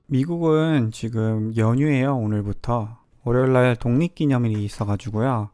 미국은 지금 연휴예요. 오늘부터 월요일날 독립기념일이 있어가지고요.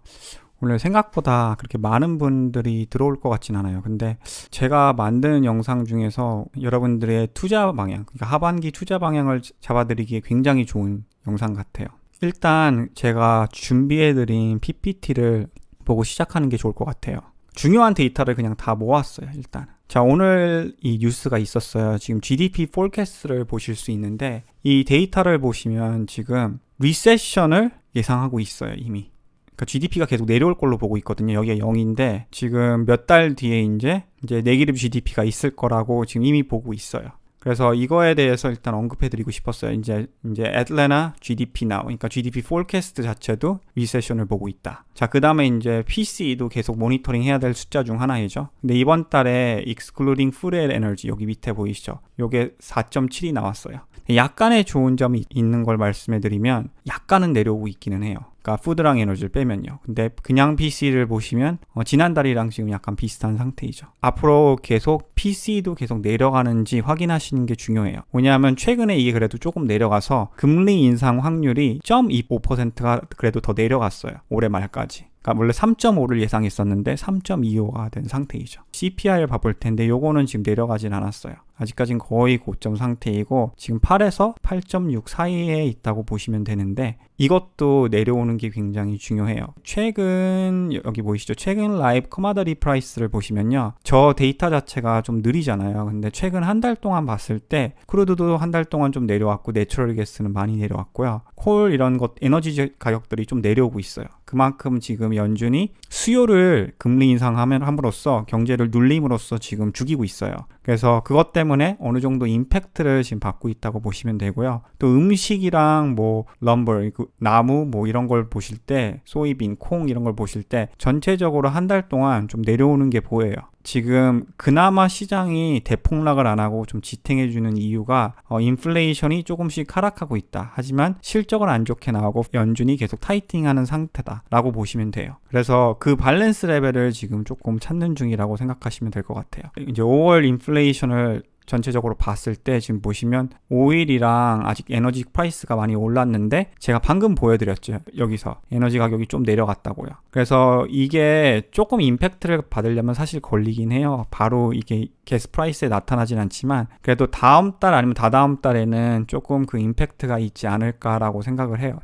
오늘 생각보다 그렇게 많은 분들이 들어올 것 같진 않아요. 근데 제가 만드는 영상 중에서 여러분들의 투자 방향, 그러니까 하반기 투자 방향을 잡아드리기에 굉장히 좋은 영상 같아요. 일단 제가 준비해드린 PPT를 보고 시작하는 게 좋을 것 같아요. 중요한 데이터를 그냥 다 모았어요. 일단 자, 오늘 이 뉴스가 있었어요. 지금 GDP 포캐스트를 보실 수 있는데 이 데이터를 보시면 지금 리세션을 예상하고 있어요. 이미. 그러니까 GDP가 계속 내려올 걸로 보고 있거든요. 여기가 0인데 지금 몇 달 뒤에 이제 네기티브 GDP가 있을 거라고 지금 이미 보고 있어요. 그래서 이거에 대해서 일단 언급해드리고 싶었어요. 이제 애틀랜타 GDP now, 그러니까 GDP 포캐스트 자체도 리세션을 보고 있다. 자, 그 다음에 이제 PCE도 계속 모니터링 해야 될 숫자 중 하나이죠. 근데 이번 달에 excluding food and energy 여기 밑에 보이시죠? 요게 4.7이 나왔어요. 약간의 좋은 점이 있는 걸 말씀해드리면 약간은 내려오고 있기는 해요. 그러니까 푸드랑 에너지를 빼면요. 근데 그냥 PC를 보시면 지난달이랑 지금 약간 비슷한 상태이죠. 앞으로 계속 PC도 계속 내려가는지 확인하시는 게 중요해요. 왜냐하면 최근에 이게 그래도 조금 내려가서 금리 인상 확률이 0.25%가 그래도 더 내려갔어요. 올해 말까지. 그러니까 원래 3.5를 예상했었는데 3.25가 된 상태이죠. CPI를 봐볼 텐데 요거는 지금 내려가진 않았어요. 아직까지는 거의 고점 상태이고 지금 8에서 8.6 사이에 있다고 보시면 되는데 이것도 내려오는 게 굉장히 중요해요. 최근 여기 보이시죠? 최근 라이브 커머더리 프라이스를 보시면요. 저 데이터 자체가 좀 느리잖아요. 근데 최근 한 달 동안 봤을 때 크루드도 한 달 동안 좀 내려왔고 내추럴 가스는 많이 내려왔고요. 콜 이런 것 에너지 가격들이 좀 내려오고 있어요. 그만큼 지금 연준이 수요를 금리 인상함으로써 경제를 눌림으로써 지금 죽이고 있어요. 그래서 그것 때문에 어느 정도 임팩트를 지금 받고 있다고 보시면 되고요. 또 음식이랑 뭐 럼버, 나무 뭐 이런 걸 보실 때 소이빈, 콩 이런 걸 보실 때 전체적으로 한 달 동안 좀 내려오는 게 보여요. 지금 그나마 시장이 대폭락을 안 하고 좀 지탱해주는 이유가 인플레이션이 조금씩 하락하고 있다. 하지만 실적은 안 좋게 나오고 연준이 계속 타이팅하는 상태다라고 보시면 돼요. 그래서 그 밸런스 레벨을 지금 조금 찾는 중이라고 생각하시면 될 것 같아요. 이제 5월 인플레이션을 전체적으로 봤을 때 지금 보시면 오일이랑 아직 에너지 프라이스가 많이 올랐는데 제가 방금 보여드렸죠. 여기서 에너지 가격이 좀 내려갔다고요. 그래서 이게 조금 임팩트를 받으려면 사실 걸리긴 해요. 바로 이게 게스 프라이스에 나타나진 않지만 그래도 다음 달 아니면 다다음 달에는 조금 그 임팩트가 있지 않을까라고 생각을 해요.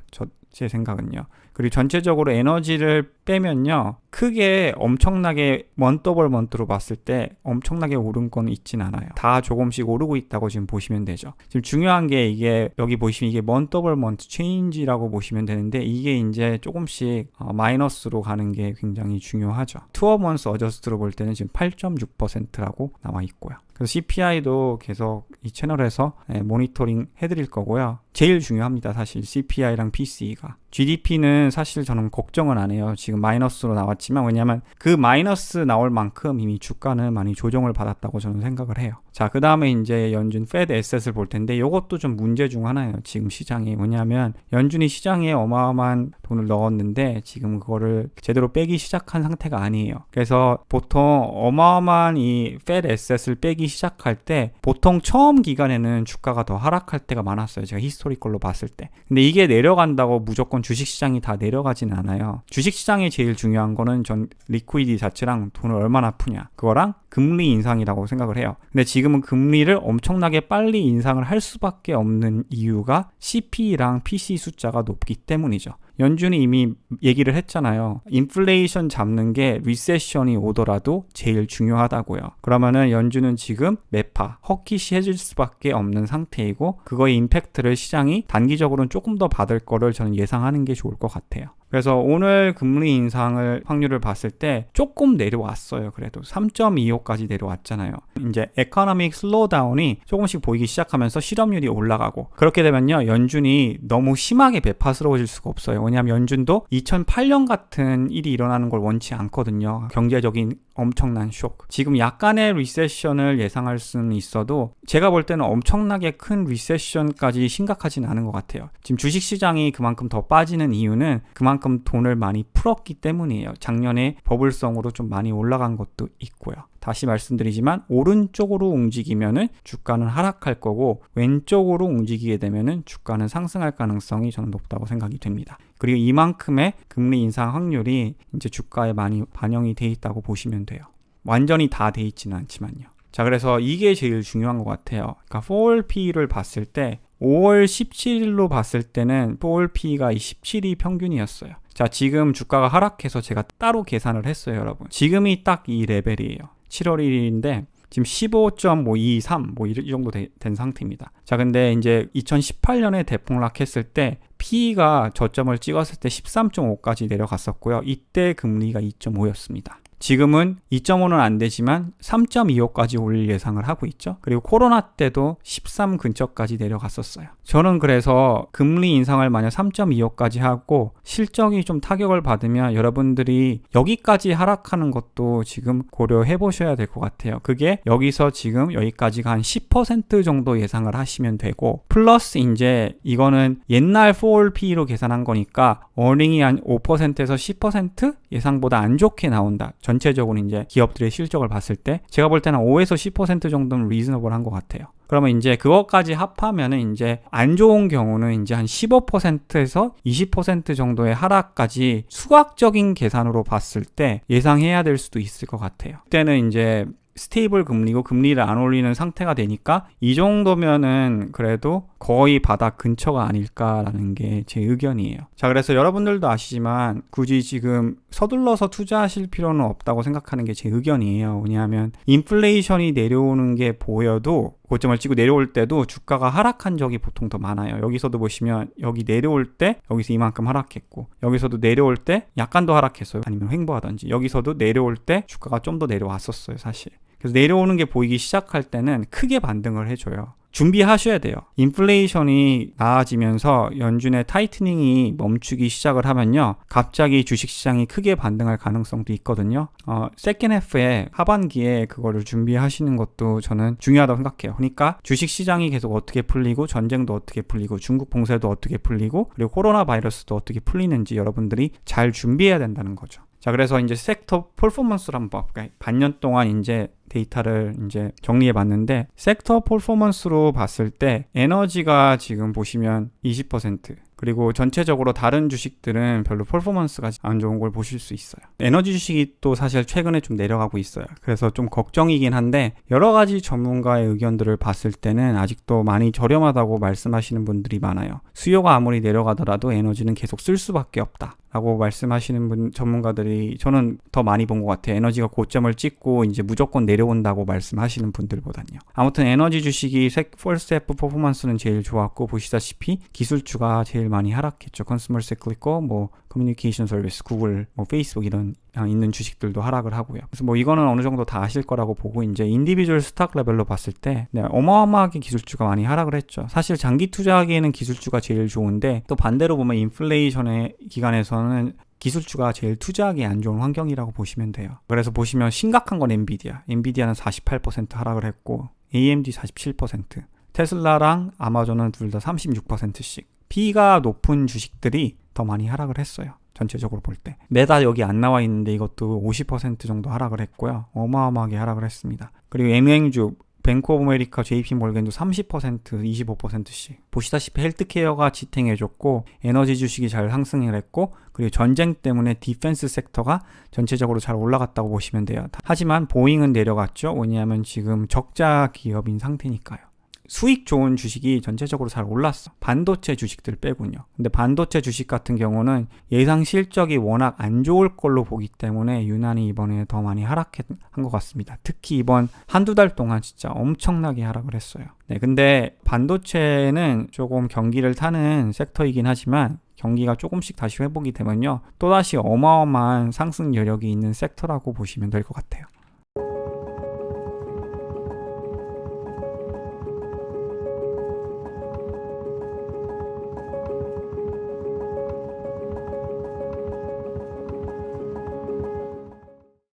제 생각은요. 그리고 전체적으로 에너지를 빼면요. 크게 엄청나게 먼트 오버 먼트로 봤을 때 엄청나게 오른 건 있진 않아요. 다 조금씩 오르고 있다고 지금 보시면 되죠. 지금 중요한 게 이게 여기 보시면 이게 먼트 오버 먼트 체인지라고 보시면 되는데 이게 이제 조금씩 마이너스로 가는 게 굉장히 중요하죠. 투어 먼스 어저스트로 볼 때는 지금 8.6%라고 나와 있고요. 그래서 CPI도 계속 이 채널에서 모니터링 해드릴 거고요. 제일 중요합니다. 사실 CPI랑 PCE가. GDP는 사실 저는 걱정은 안 해요. 지금 마이너스로 나왔지만 왜냐하면 그 마이너스 나올 만큼 이미 주가는 많이 조정을 받았다고 저는 생각을 해요. 자, 그 다음에 이제 연준 Fed 에셋을 볼 텐데 이것도 좀 문제 중 하나예요. 지금 시장이. 뭐냐면 연준이 시장에 어마어마한 돈을 넣었는데 지금 그거를 제대로 빼기 시작한 상태가 아니에요. 그래서 보통 어마어마한 이 Fed 에셋을 빼기 시작할 때 보통 처음 기간에는 주가가 더 하락할 때가 많았어요. 제가 히스토리컬로 봤을 때. 근데 이게 내려간다고 무조건 주식시장이 다 내려가진 않아요. 주식시장이 제일 중요한 거는 전 리퀴디티 자체랑 돈을 얼마나 푸냐. 그거랑 금리 인상이라고 생각을 해요. 근데 지금은 금리를 엄청나게 빨리 인상을 할 수밖에 없는 이유가 CP랑 PC 숫자가 높기 때문이죠. 연준이 이미 얘기를 했잖아요. 인플레이션 잡는 게 리세션이 오더라도 제일 중요하다고요. 그러면은 연준은 지금 매파, 헛기시 해줄 수밖에 없는 상태이고 그거의 임팩트를 시장이 단기적으로는 조금 더 받을 거를 저는 예상하는 게 좋을 것 같아요. 그래서 오늘 금리 인상을 확률을 봤을 때 조금 내려왔어요. 그래도 3.25까지 내려왔잖아요. 이제 에코노믹 슬로우다운이 조금씩 보이기 시작하면서 실업률이 올라가고 그렇게 되면요. 연준이 너무 심하게 배파스러워질 수가 없어요. 왜냐하면 연준도 2008년 같은 일이 일어나는 걸 원치 않거든요. 경제적인 엄청난 쇼. 지금 약간의 리세션을 예상할 수는 있어도 제가 볼 때는 엄청나게 큰 리세션까지 심각하진 않은 것 같아요. 지금 주식시장이 그만큼 더 빠지는 이유는 그만큼 돈을 많이 풀었기 때문이에요. 작년에 버블성으로 좀 많이 올라간 것도 있고요. 다시 말씀드리지만 오른쪽으로 움직이면은 주가는 하락할 거고 왼쪽으로 움직이게 되면은 주가는 상승할 가능성이 저는 높다고 생각이 됩니다. 그리고 이만큼의 금리 인상 확률이 이제 주가에 많이 반영이 돼 있다고 보시면 돼요. 완전히 다 돼 있지는 않지만요. 자, 그래서 이게 제일 중요한 것 같아요. 그러니까 forward P를 봤을 때 5월 17일로 봤을 때는 forward P가 17이 평균이었어요. 자, 지금 주가가 하락해서 제가 따로 계산을 했어요, 여러분. 지금이 딱 이 레벨이에요. 7월 1일인데 지금 15.23 이 정도 된 상태입니다. 자, 근데 이제 2018년에 대폭락했을 때 P가 저점을 찍었을 때 13.5까지 내려갔었고요. 이때 금리가 2.5였습니다. 지금은 2.5는 안 되지만 3.25까지 올 예상을 하고 있죠. 그리고 코로나 때도 13 근처까지 내려갔었어요. 저는 그래서 금리 인상을 만약 3.25까지 하고 실적이 좀 타격을 받으면 여러분들이 여기까지 하락하는 것도 지금 고려해 보셔야 될 것 같아요. 그게 여기서 지금 여기까지가 한 10% 정도 예상을 하시면 되고 플러스 이제 이거는 옛날 forward P로 계산한 거니까 어닝이 한 5%에서 10% 예상보다 안 좋게 나온다. 전체적으로 이제 기업들의 실적을 봤을 때 제가 볼 때는 5에서 10% 정도는 리즈너블한 것 같아요. 그러면 이제 그것까지 합하면은 이제 안 좋은 경우는 이제 한 15%에서 20% 정도의 하락까지 수학적인 계산으로 봤을 때 예상해야 될 수도 있을 것 같아요. 그때는 이제 스테이블 금리고 금리를 안 올리는 상태가 되니까 이 정도면은 그래도 거의 바닥 근처가 아닐까라는 게 제 의견이에요. 자, 그래서 여러분들도 아시지만 굳이 지금 서둘러서 투자하실 필요는 없다고 생각하는 게 제 의견이에요. 왜냐하면 인플레이션이 내려오는 게 보여도 고점을 찍고 내려올 때도 주가가 하락한 적이 보통 더 많아요. 여기서도 보시면 여기 내려올 때 여기서 이만큼 하락했고 여기서도 내려올 때 약간 더 하락했어요. 아니면 횡보하던지 여기서도 내려올 때 주가가 좀 더 내려왔었어요, 사실. 그래서 내려오는 게 보이기 시작할 때는 크게 반등을 해줘요. 준비하셔야 돼요. 인플레이션이 나아지면서 연준의 타이트닝이 멈추기 시작을 하면요, 갑자기 주식시장이 크게 반등할 가능성도 있거든요. 세컨 해프에 하반기에 그거를 준비하시는 것도 저는 중요하다고 생각해요. 그러니까 주식시장이 계속 어떻게 풀리고 전쟁도 어떻게 풀리고 중국 봉쇄도 어떻게 풀리고 그리고 코로나 바이러스도 어떻게 풀리는지 여러분들이 잘 준비해야 된다는 거죠. 자, 그래서 이제 섹터 퍼포먼스를 한번 볼까요? 반년 동안 이제 데이터를 이제 정리해 봤는데 섹터 퍼포먼스로 봤을 때 에너지가 지금 보시면 20%, 그리고 전체적으로 다른 주식들은 별로 퍼포먼스가 안 좋은 걸 보실 수 있어요. 에너지 주식이 또 사실 최근에 좀 내려가고 있어요. 그래서 좀 걱정이긴 한데 여러 가지 전문가의 의견들을 봤을 때는 아직도 많이 저렴하다고 말씀하시는 분들이 많아요. 수요가 아무리 내려가더라도 에너지는 계속 쓸 수밖에 없다 라고 말씀하시는 전문가들이 저는 더 많이 본 것 같아요. 에너지가 고점을 찍고 이제 무조건 내려온다고 말씀하시는 분들보단요. 아무튼 에너지 주식이 퍼스트 해프 퍼포먼스는 제일 좋았고 보시다시피 기술주가 제일 많이 하락했죠. 컨슈머 사이클리컬, 뭐 커뮤니케이션 서비스, 구글, 뭐 페이스북 이런 있는 주식들도 하락을 하고요. 그래서 뭐 이거는 어느 정도 다 아실 거라고 보고 이제 인디비주얼 스탁 레벨로 봤을 때 어마어마하게 기술주가 많이 하락을 했죠. 사실 장기 투자하기에는 기술주가 제일 좋은데 또 반대로 보면 인플레이션의 기간에서는 기술주가 제일 투자하기 안 좋은 환경이라고 보시면 돼요. 그래서 보시면 심각한 건 엔비디아는 48% 하락을 했고 AMD 47%, 테슬라랑 아마존은 둘 다 36%씩 P가 높은 주식들이 더 많이 하락을 했어요. 전체적으로 볼 때. 메다 여기 안 나와 있는데 이것도 50% 정도 하락을 했고요. 어마어마하게 하락을 했습니다. 그리고 은행주 뱅크 오브 아메리카, JP 몰겐도 30%, 25%씩. 보시다시피 헬스케어가 지탱해줬고 에너지 주식이 잘 상승을 했고 그리고 전쟁 때문에 디펜스 섹터가 전체적으로 잘 올라갔다고 보시면 돼요. 하지만 보잉은 내려갔죠. 왜냐하면 지금 적자 기업인 상태니까요. 수익 좋은 주식이 전체적으로 잘 올랐어. 반도체 주식들 빼군요. 근데 반도체 주식 같은 경우는 예상 실적이 워낙 안 좋을 걸로 보기 때문에 유난히 이번에 더 많이 하락한 것 같습니다. 특히 이번 한두 달 동안 진짜 엄청나게 하락을 했어요. 네, 근데 반도체는 조금 경기를 타는 섹터이긴 하지만 경기가 조금씩 다시 회복이 되면요, 또다시 어마어마한 상승 여력이 있는 섹터라고 보시면 될 것 같아요.